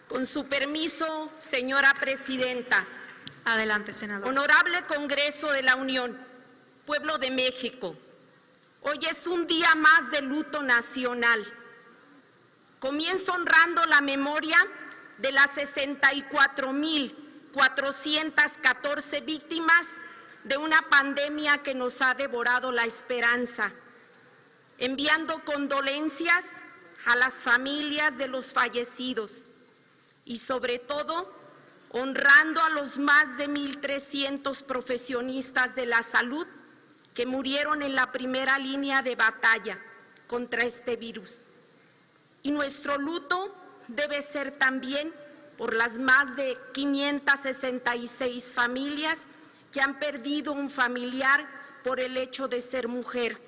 Con su permiso, señora presidenta. Adelante, senador. Honorable Congreso de la Unión, pueblo de México, hoy es un día más de luto nacional. Comienzo honrando la memoria de las 64,414 víctimas de una pandemia que nos ha devorado la esperanza, enviando condolencias a las familias de los fallecidos y sobre todo honrando a los más de 1,300 profesionistas de la salud que murieron en la primera línea de batalla contra este virus. Y nuestro luto debe ser también por las más de 566 familias que han perdido un familiar por el hecho de ser mujer,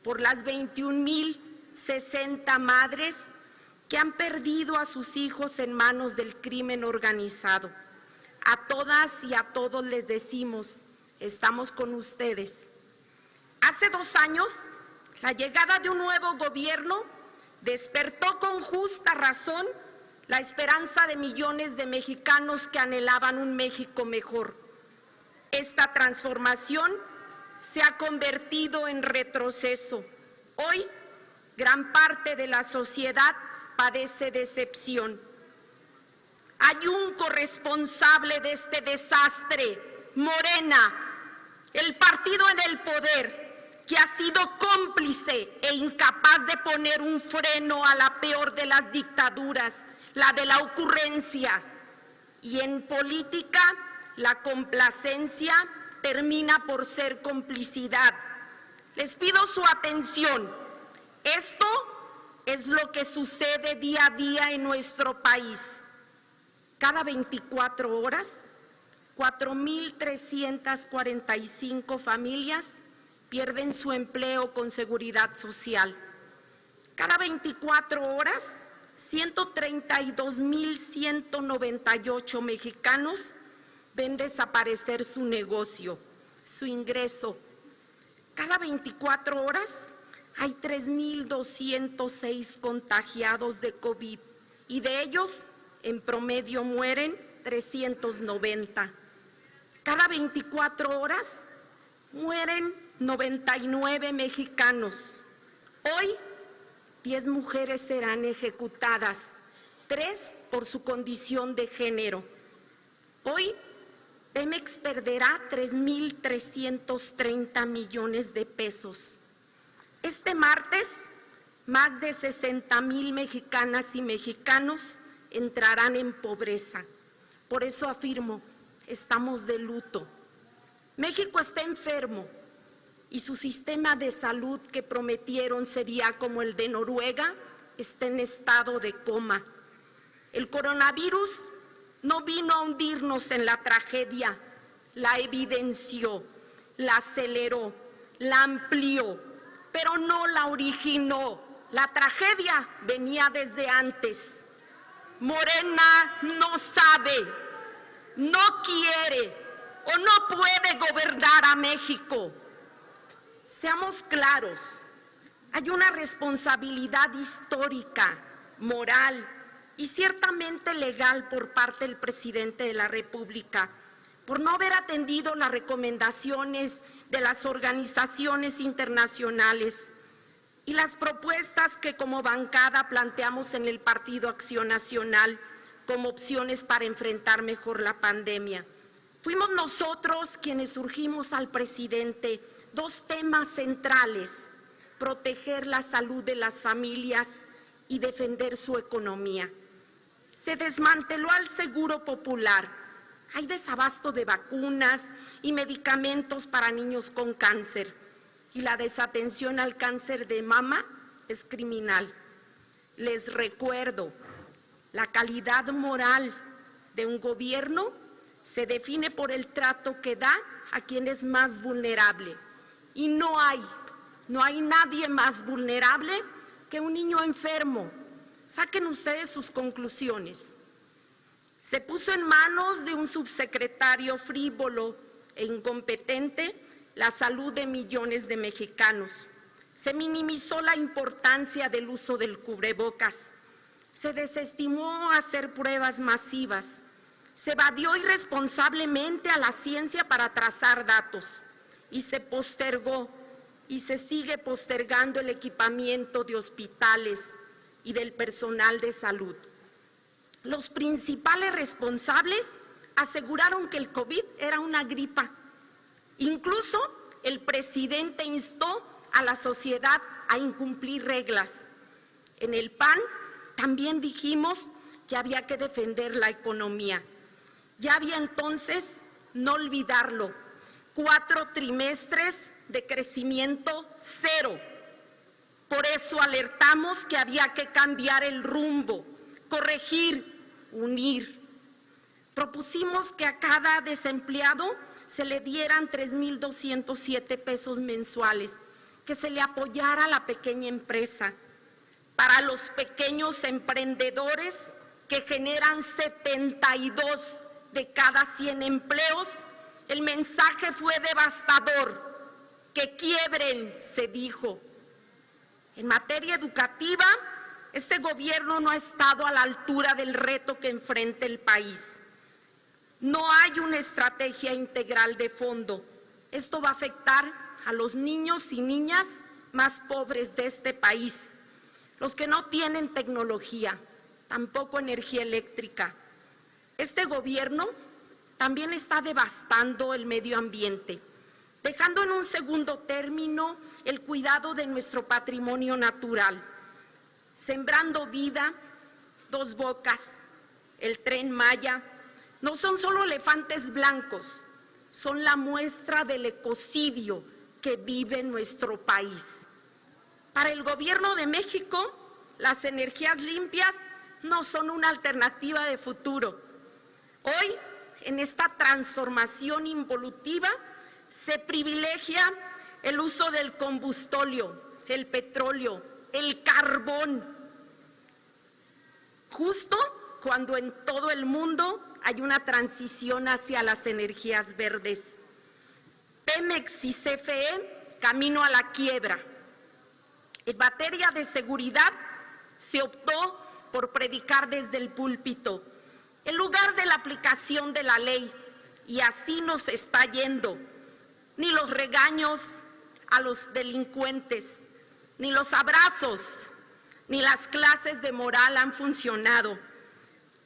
por las 21,060 madres que han perdido a sus hijos en manos del crimen organizado. A todas y a todos les decimos, estamos con ustedes. Hace 2 años, la llegada de un nuevo gobierno despertó con justa razón la esperanza de millones de mexicanos que anhelaban un México mejor. Esta transformación se ha convertido en retroceso. Hoy, gran parte de la sociedad padece decepción. Hay un corresponsable de este desastre, Morena, el partido en el poder, que ha sido cómplice e incapaz de poner un freno a la peor de las dictaduras, la de la ocurrencia. Y en política, la complacencia termina por ser complicidad. Les pido su atención. Esto es lo que sucede día a día en nuestro país. Cada 24 horas, 4,345 familias pierden su empleo con seguridad social. Cada 24 horas, 132,198 mexicanos ven desaparecer su negocio, su ingreso. Cada 24 horas hay 3,206 contagiados de COVID y de ellos, en promedio, mueren 390. Cada 24 horas mueren 99 mexicanos. Hoy, 10 mujeres serán ejecutadas, 3 por su condición de género. Hoy, Pemex perderá 3,330 millones de pesos. Este martes, más de 60,000 mexicanas y mexicanos entrarán en pobreza. Por eso afirmo, estamos de luto. México está enfermo y su sistema de salud que prometieron sería como el de Noruega está en estado de coma. El coronavirus no vino a hundirnos en la tragedia, la evidenció, la aceleró, la amplió, pero no la originó. La tragedia venía desde antes. Morena no sabe, no quiere o no puede gobernar a México. Seamos claros, hay una responsabilidad histórica, moral y ciertamente legal por parte del presidente de la República por no haber atendido las recomendaciones de las organizaciones internacionales y las propuestas que como bancada planteamos en el Partido Acción Nacional como opciones para enfrentar mejor la pandemia. Fuimos nosotros quienes urgimos al presidente 2 temas centrales: proteger la salud de las familias y defender su economía. Se desmanteló al Seguro Popular. Hay desabasto de vacunas y medicamentos para niños con cáncer. Y la desatención al cáncer de mama es criminal. Les recuerdo, la calidad moral de un gobierno se define por el trato que da a quien es más vulnerable. Y no hay nadie más vulnerable que un niño enfermo. Saquen ustedes sus conclusiones. Se puso en manos de un subsecretario frívolo e incompetente la salud de millones de mexicanos. Se minimizó la importancia del uso del cubrebocas. Se desestimó hacer pruebas masivas. Se evadió irresponsablemente a la ciencia para trazar datos y se postergó y se sigue postergando el equipamiento de hospitales y del personal de salud. Los principales responsables aseguraron que el COVID era una gripa. Incluso el presidente instó a la sociedad a incumplir reglas. En el PAN también dijimos que había que defender la economía. Ya había entonces, no olvidarlo, 4 trimestres de crecimiento cero. Por eso alertamos que había que cambiar el rumbo, corregir, unir. Propusimos que a cada desempleado se le dieran 3,207 pesos mensuales, que se le apoyara a la pequeña empresa. Para los pequeños emprendedores que generan 72 de cada 100 empleos, el mensaje fue devastador. Que quiebren, se dijo. En materia educativa, este gobierno no ha estado a la altura del reto que enfrenta el país. No hay una estrategia integral de fondo. Esto va a afectar a los niños y niñas más pobres de este país, los que no tienen tecnología, tampoco energía eléctrica. Este gobierno también está devastando el medio ambiente, dejando en un segundo término el cuidado de nuestro patrimonio natural. Sembrando Vida, Dos Bocas, el Tren Maya, no son solo elefantes blancos, son la muestra del ecocidio que vive nuestro país. Para el Gobierno de México, las energías limpias no son una alternativa de futuro. Hoy, en esta transformación involutiva, se privilegia el uso del combustóleo, el petróleo, el carbón, justo cuando en todo el mundo hay una transición hacia las energías verdes. Pemex y CFE, camino a la quiebra. En materia de seguridad, se optó por predicar desde el púlpito, en lugar de la aplicación de la ley, y así nos está yendo. Ni los regaños a los delincuentes, ni los abrazos, ni las clases de moral han funcionado.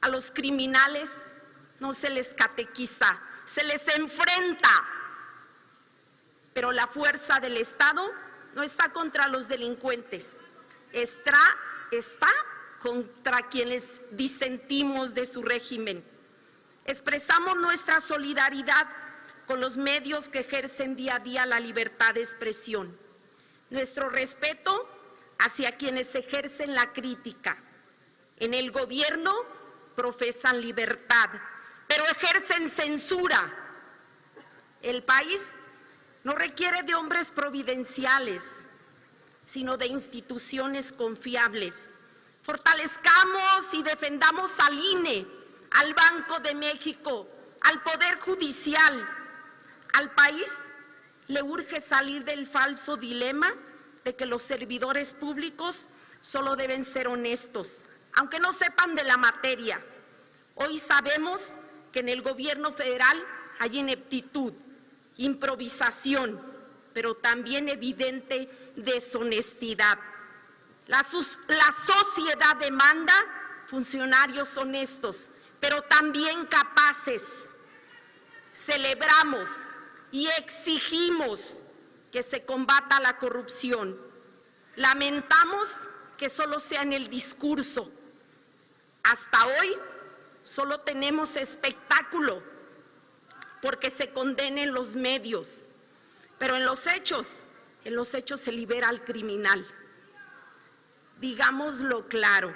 A los criminales no se les catequiza, se les enfrenta. Pero la fuerza del Estado no está contra los delincuentes, está contra quienes disentimos de su régimen. Expresamos nuestra solidaridad con los medios que ejercen día a día la libertad de expresión, nuestro respeto hacia quienes ejercen la crítica. En el gobierno profesan libertad, pero ejercen censura. El país no requiere de hombres providenciales, sino de instituciones confiables. Fortalezcamos y defendamos al INE, al Banco de México, al Poder Judicial. Al país le urge salir del falso dilema de que los servidores públicos solo deben ser honestos, aunque no sepan de la materia. Hoy sabemos que en el gobierno federal hay ineptitud, improvisación, pero también evidente deshonestidad. La sociedad demanda funcionarios honestos, pero también capaces. Celebramos y exigimos que se combata la corrupción. Lamentamos que solo sea en el discurso. Hasta hoy solo tenemos espectáculo porque se condenen los medios, pero en los hechos se libera al criminal. Digámoslo claro,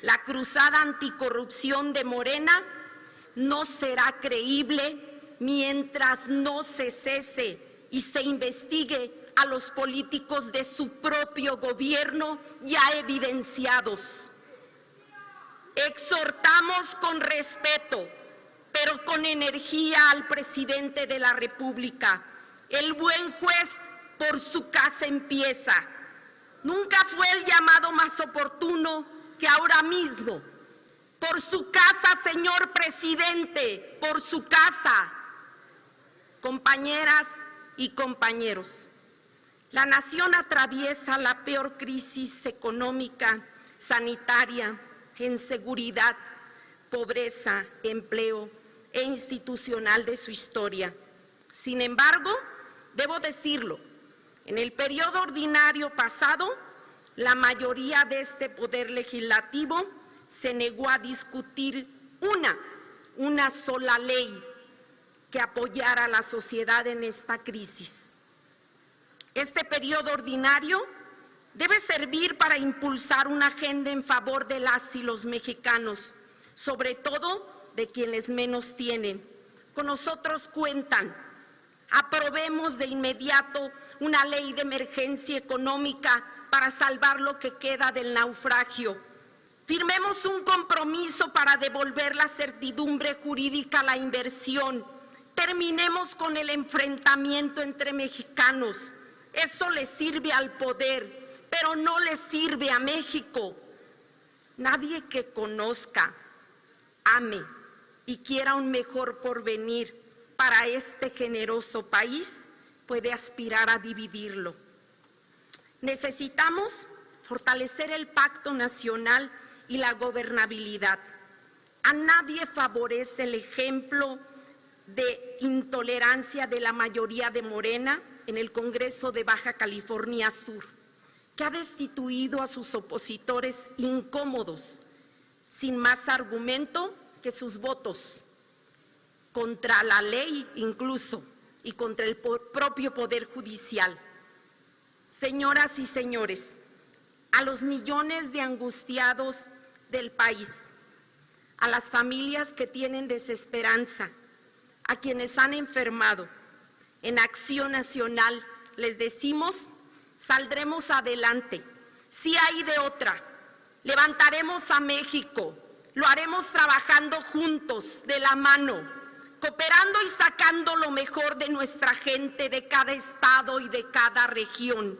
la cruzada anticorrupción de Morena no será creíble mientras no se cese y se investigue a los políticos de su propio gobierno ya evidenciados. Exhortamos con respeto, pero con energía al presidente de la República. El buen juez por su casa empieza. Nunca fue el llamado más oportuno que ahora mismo, por su casa, señor presidente, por su casa, compañeras y compañeros, la nación atraviesa la peor crisis económica, sanitaria, en seguridad, pobreza, empleo e institucional de su historia. Sin embargo, debo decirlo, en el periodo ordinario pasado, la mayoría de este poder legislativo se negó a discutir una sola ley que apoyara a la sociedad en esta crisis. Este periodo ordinario debe servir para impulsar una agenda en favor de las y los mexicanos, sobre todo de quienes menos tienen. Con nosotros cuentan. Aprobemos de inmediato una ley de emergencia económica para salvar lo que queda del naufragio. Firmemos un compromiso para devolver la certidumbre jurídica a la inversión. Terminemos con el enfrentamiento entre mexicanos. Eso le sirve al poder, pero no le sirve a México. Nadie que conozca, ame y quiera un mejor porvenir para este generoso país puede aspirar a dividirlo. Necesitamos fortalecer el pacto nacional y la gobernabilidad. A nadie favorece el ejemplo de intolerancia de la mayoría de Morena en el Congreso de Baja California Sur, que ha destituido a sus opositores incómodos, sin más argumento que sus votos, contra la ley incluso y contra el propio Poder Judicial. Señoras y señores, a los millones de angustiados del país, a las familias que tienen desesperanza, a quienes han enfermado, en Acción Nacional les decimos, saldremos adelante. Si hay de otra, levantaremos a México, lo haremos trabajando juntos, de la mano, cooperando y sacando lo mejor de nuestra gente, de cada estado y de cada región.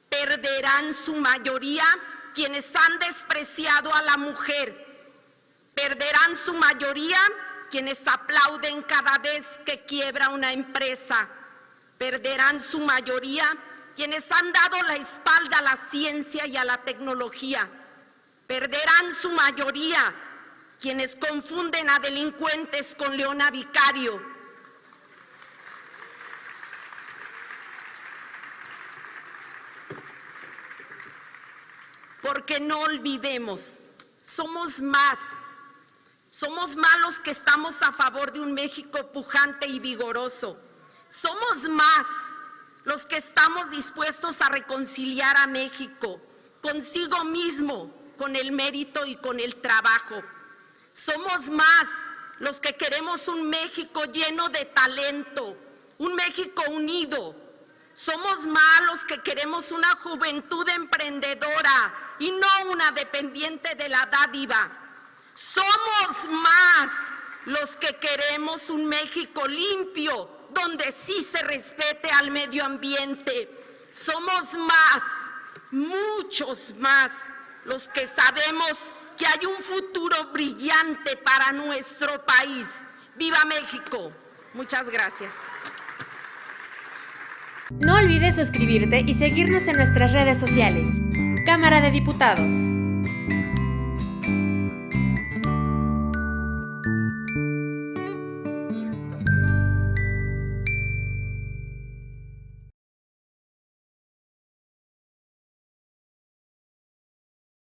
Perderán su mayoría quienes han despreciado a la mujer. Perderán su mayoría quienes aplauden cada vez que quiebra una empresa. Perderán su mayoría quienes han dado la espalda a la ciencia y a la tecnología. Perderán su mayoría quienes confunden a delincuentes con Leona Vicario. Porque no olvidemos, somos más los que estamos a favor de un México pujante y vigoroso. Somos más los que estamos dispuestos a reconciliar a México consigo mismo, con el mérito y con el trabajo. Somos más los que queremos un México lleno de talento, un México unido. Somos más los que queremos una juventud emprendedora y no una dependiente de la dádiva. Somos más los que queremos un México limpio, donde sí se respete al medio ambiente. Somos más, muchos más, los que sabemos que hay un futuro brillante para nuestro país. ¡Viva México! Muchas gracias. No olvides suscribirte y seguirnos en nuestras redes sociales. Cámara de Diputados.